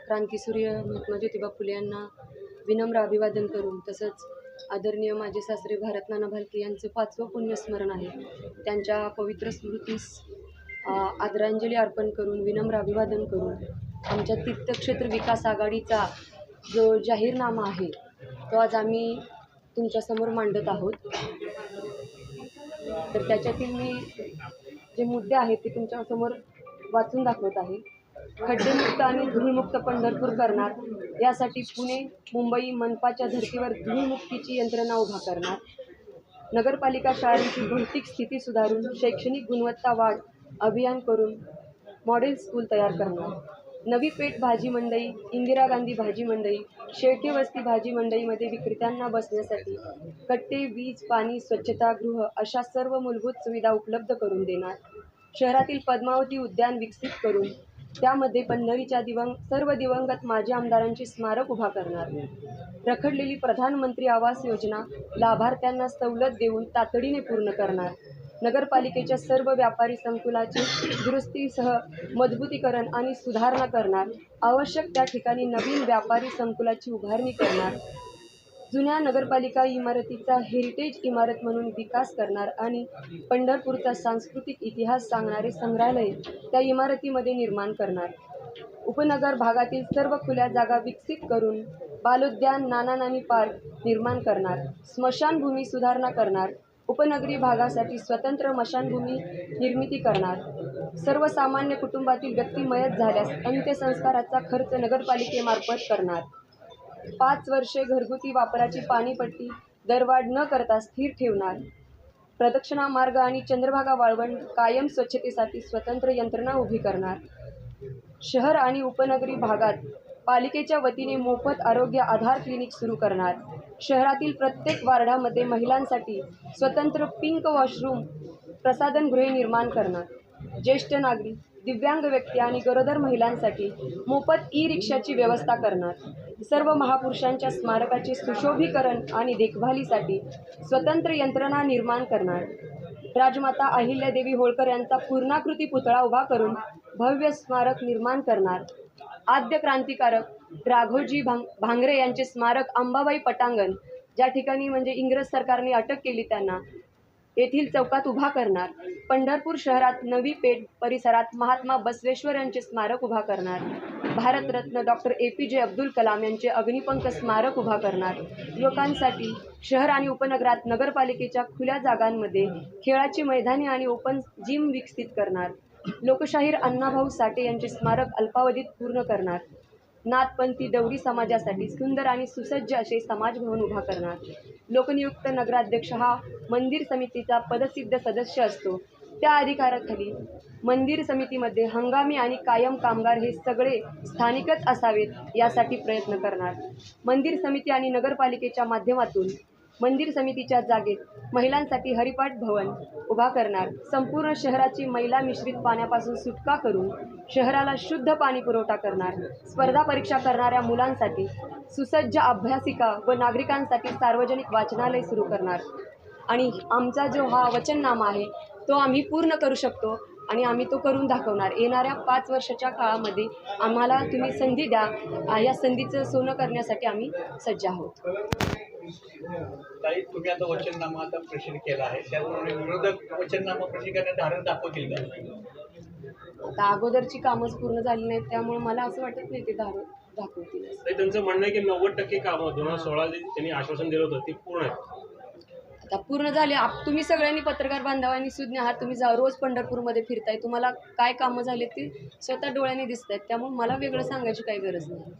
क्रांतीसूर्य महात्मा ज्योतिबा फुले यांना विनम्र अभिवादन करून, तसंच आदरणीय माजी सासरे भारत नाना भालके यांचं 5वं पुण्यस्मरण आहे. त्यांच्या पवित्र स्मृतीस आदरांजली अर्पण करून, विनम्र अभिवादन करून आमच्या तीर्थक्षेत्र विकास आघाडीचा जो जाहीरनामा आहे तो आज आम्ही तुमच्यासमोर मांडत आहोत. तर त्याच्यातील मी जे मुद्दे आहेत ते तुमच्यासमोर वाचून दाखवत आहे. खड्डेमुक्त आणि धूळमुक्त पंढरपूर करणार, यासाठी पुणे, मुंबई, मनपाच्या धर्तीवर धूळमुक्तीची यंत्रणा उभा करणार. नगरपालिका शाळांची भौतिक स्थिती सुधारून शैक्षणिक गुणवत्ता वाढ अभियान करून मॉडेल स्कूल तयार करणार. नवी पेठ भाजी मंडई, इंदिरा गांधी भाजी मंडई, शेळके वस्ती भाजी मंडईमध्ये विक्रेत्यांना बसण्यासाठी कट्टे, वीज, पाणी, स्वच्छतागृह अशा सर्व मूलभूत सुविधा उपलब्ध करून देणार. शहरातील पद्मावती उद्यान विकसित करून त्यामध्ये पंढरीच्या सर्व दिवंगत माजी आमदारांचे स्मारक उभा करणार. रखडलेली प्रधानमंत्री आवास योजना लाभार्थ्यांना सवलत देऊन तातडीने पूर्ण करणार. नगरपालिकेच्या सर्व व्यापारी संकुलाचे दुरुस्तीसह मजबूतीकरण आणि सुधारणा करणार. आवश्यक त्या ठिकाणी नवीन व्यापारी संकुलाची उभारणी करणार. जुन्या नगरपालिका इमारतीचा हेरिटेज इमारत म्हणून विकास करणार आणि पंढरपूरचा सांस्कृतिक इतिहास सांगणारे संग्रहालय त्या इमारतीमध्ये निर्माण करणार. उपनगर भागातील सर्व खुल्या जागा विकसित करून बालोद्यान, नाना नानी पार्क निर्माण करणार. स्मशानभूमी सुधारणा करणार. उपनगरी भागासाठी स्वतंत्र स्मशानभूमी निर्मिती करणार. सर्वसामान्य कुटुंबातील व्यक्ती मयत झाल्यास अंत्यसंस्काराचा खर्च नगरपालिकेमार्फत करणार. 5 वर्षे घरगुती वापराची पाणीपट्टी दरवाढ न करता स्थिर ठेवणार. प्रदक्षिणा मार्ग आणि चंद्रभागा वाळवंट कायम स्वच्छतेसाठी स्वतंत्र यंत्रणा उभी करणार. शहर आणि उपनगरी भागात पालिकेच्या वतीने मोफत आरोग्य आधार क्लिनिक सुरू करणार. शहरातील प्रत्येक वार्डामध्ये महिलांसाठी स्वतंत्र पिंक वॉशरूम, प्रसाधनगृहे निर्माण करणार. ज्येष्ठ नागरिक, दिव्यांग व्यक्ती आणि गरोदर महिलांसाठी मोफत ई-रिक्षाची व्यवस्था करणार. सर्व महापुरुषांच्या स्मारकाचे सुशोभीकरण आणि देखभालीसाठी स्वतंत्र यंत्रणा निर्माण करणार. राजमाता अहिल्यादेवी होळकर यांचा पूर्णाकृती पुतळा उभा करून भव्य स्मारक निर्माण करणार. आद्य क्रांतिकारक राघोजी भांगरे यांचे स्मारक अंबाबाई पटांगण, ज्या ठिकाणी म्हणजे इंग्रज सरकारने अटक केली त्यांना, येथील चौकात उभा करणार. पंढरपूर शहरात नवी पेठ परिसरात महात्मा बसवेश्वर यांचे स्मारक उभा करणार. भारतरत्न डॉक्टर APJ अब्दुल कलाम यांचे अग्निपंख स्मारक उभा करणार. युवकांसाठी शहर आणि उपनगरात नगरपालिकेच्या खुल्या जागांमध्ये खेळाची मैदाने आणि ओपन जिम विकसित करणार. लोकशाहीर अण्णाभाऊ साठे यांचे स्मारक अल्पावधीत पूर्ण करणार. नाथपंथी डवरी समाजासाठी सुंदर आणि सुसज्ज असे समाजभवन उभा करणार. लोकनियुक्त नगराध्यक्ष हा मंदिर समितीचा पदसिद्ध सदस्य असतो. त्या अधिकाराखाली मंदिर समितीमध्ये हंगामी आणि कायम कामगार हे सगळे स्थानिकच असावेत यासाठी प्रयत्न करणार. मंदिर समिती आणि नगरपालिकेच्या माध्यमातून मंदिर समितीच्या जागेत महिलांसाठी हरिपाठ भवन उभा करणार. संपूर्ण शहराची मैला मिश्रित पाण्यापासून सुटका करून शहराला शुद्ध पाणी पुरवठा करणार. स्पर्धा परीक्षा करणाऱ्या मुलांसाठी सुसज्ज अभ्यासिका व नागरिकांसाठी सार्वजनिक वाचनालय सुरू करणार. आणि आमचा जो हा वचननामा आहे तो आम्ही पूर्ण करू शकतो आणि आम्ही तो करून दाखवणार. येणाऱ्या 5 वर्षाच्या काळामध्ये आम्हाला तुम्ही संधी द्या. या संधीचं सोनं करण्यासाठी आम्ही सज्ज आहोत. ताई, तुम्ही आता वचननामा प्रसिद्ध केला आहे, त्यामुळे विरोधक वचननामा प्रसिद्ध करण्यात धाडस दाखवतील का? आता अगोदरची कामच पूर्ण झाली नाहीत, त्यामुळे मला असं वाटत नाही ते दाखवतील. त्यांचं म्हणणं आहे की 90% कामं 2016 त्यांनी आश्वासन दिलं होतं ती पूर्ण आहे. आता पूर्ण झाले. तुम्ही सगळ्यांनी पत्रकार बांधवांनी सुज्ञ आहात. तुम्ही रोज पंढरपूरमध्ये फिरताय, तुम्हाला काय कामं झाले ते स्वतः डोळ्यांनी दिसत आहेत. त्यामुळे मला वेगळं सांगायची काही गरज नाही.